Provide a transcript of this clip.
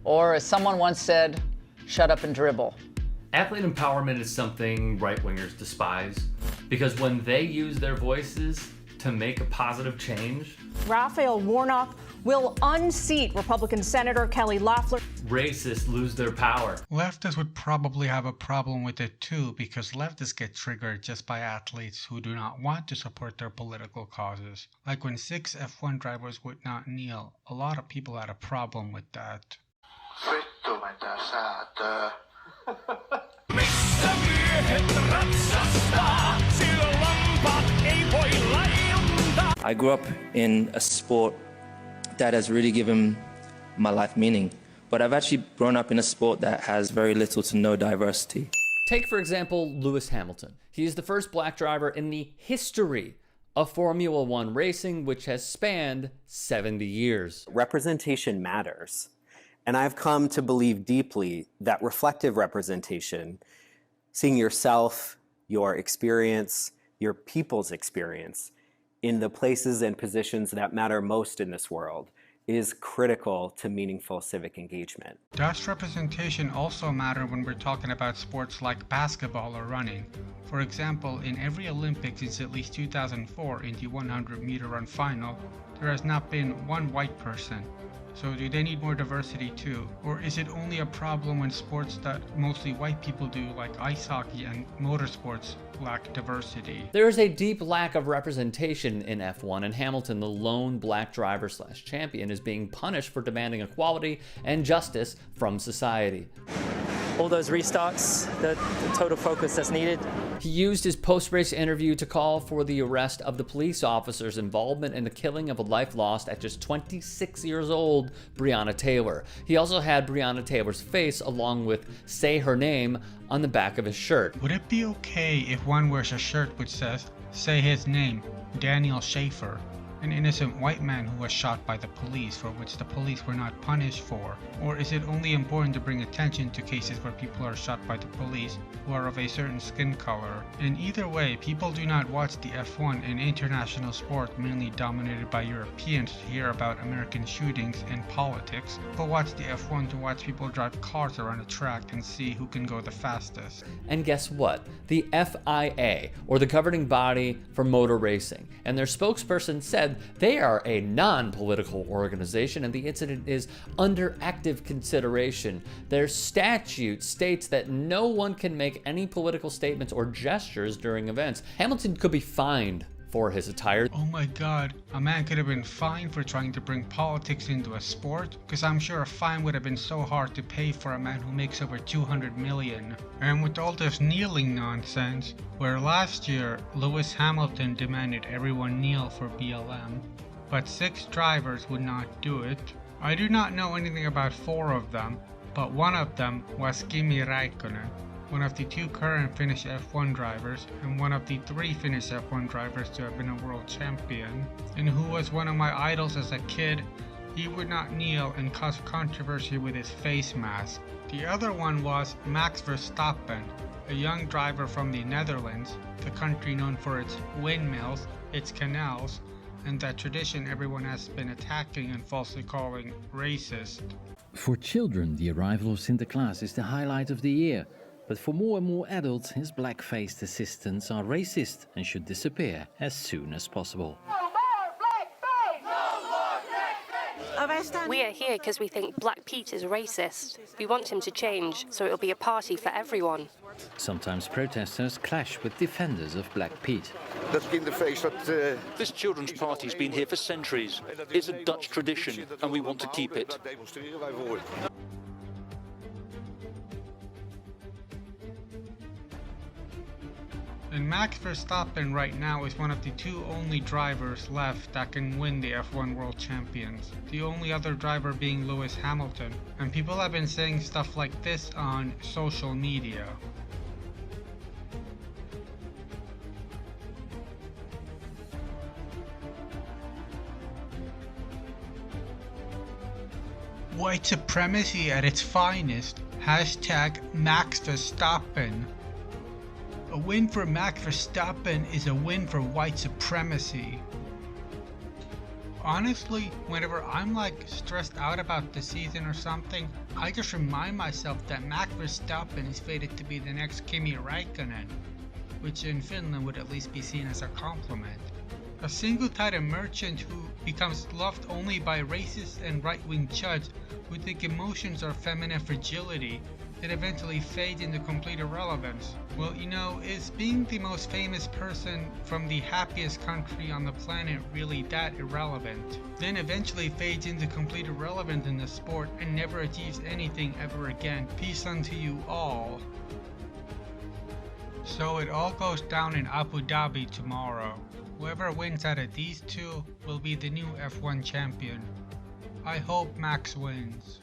Or as someone once said, shut up and dribble. Athlete empowerment is something right-wingers despise because when they use their voices to make a positive change, Raphael Warnock will unseat Republican Senator Kelly Loeffler. Racists lose their power. Leftists would probably have a problem with it too, because leftists get triggered just by athletes who do not want to support their political causes. Like when 6 F1 drivers would not kneel, a lot of people had a problem with that. I grew up in a sport that has really given my life meaning, but I've actually grown up in a sport that has very little to no diversity. Take, for example, Lewis Hamilton. He is the first black driver in the history of Formula One racing, which has spanned 70 years. Representation matters. And I've come to believe deeply that reflective representation, seeing yourself, your experience, your people's experience in the places and positions that matter most in this world, is critical to meaningful civic engagement. Does representation also matter when we're talking about sports like basketball or running? For example, in every Olympics since at least 2004 in the 100-meter run final, there has not been one white person. So do they need more diversity too? Or is it only a problem when sports that mostly white people do, like ice hockey and motorsports, lack diversity? There is a deep lack of representation in F1, and Hamilton, the lone black driver / champion, is being punished for demanding equality and justice from society. All those restarts, the total focus that's needed. He used his post-race interview to call for the arrest of the police officer's involvement in the killing of a life lost at just 26 years old, Breonna Taylor. He also had Breonna Taylor's face along with "Say Her Name" on the back of his shirt. Would it be okay if one wears a shirt which says, "Say his name, Daniel Schaefer," an innocent white man who was shot by the police, for which the police were not punished for? Or is it only important to bring attention to cases where people are shot by the police who are of a certain skin color? In either way, people do not watch the F1, an international sport mainly dominated by Europeans, to hear about American shootings and politics, but watch the F1 to watch people drive cars around a track and see who can go the fastest. And guess what? The FIA, or the governing body for motor racing, and their spokesperson said they are a non-political organization and the incident is under active consideration. Their statute states that no one can make any political statements or gestures during events. Hamilton could be fined for his attire. Oh my god, a man could have been fined for trying to bring politics into a sport? Because I'm sure a fine would have been so hard to pay for a man who makes over 200 million. And with all this kneeling nonsense, where last year Lewis Hamilton demanded everyone kneel for BLM, but 6 drivers would not do it. I do not know anything about 4 of them, but one of them was Kimi Räikkönen, one of the 2 current Finnish F1 drivers and one of the 3 Finnish F1 drivers to have been a world champion, and who was one of my idols as a kid. He would not kneel and cause controversy with his face mask. The other one was Max Verstappen, a young driver from the Netherlands, the country known for its windmills, its canals, and that tradition everyone has been attacking and falsely calling racist. For children, the arrival of Sinterklaas is the highlight of the year. But for more and more adults, his black-faced assistants are racist and should disappear as soon as possible. We are here because we think Black Pete is racist. We want him to change, so it'll be a party for everyone. Sometimes protesters clash with defenders of Black Pete. This children's party's been here for centuries. It's a Dutch tradition, and we want to keep it. And Max Verstappen right now is one of the 2 only drivers left that can win the F1 World Champions. The only other driver being Lewis Hamilton. And people have been saying stuff like this on social media. White supremacy at its finest. Hashtag Max Verstappen. A win for Max Verstappen is a win for white supremacy. Honestly, whenever I'm like stressed out about the season or something, I just remind myself that Max Verstappen is fated to be the next Kimi Räikkönen, which in Finland would at least be seen as a compliment. A single-title merchant who becomes loved only by racist and right-wing judges who think emotions are feminine fragility that eventually fade into complete irrelevance. Well, you know, is being the most famous person from the happiest country on the planet really that irrelevant? Then eventually fades into complete irrelevance in the sport and never achieves anything ever again. Peace unto you all. So it all goes down in Abu Dhabi tomorrow. Whoever wins out of these two will be the new F1 champion. I hope Max wins.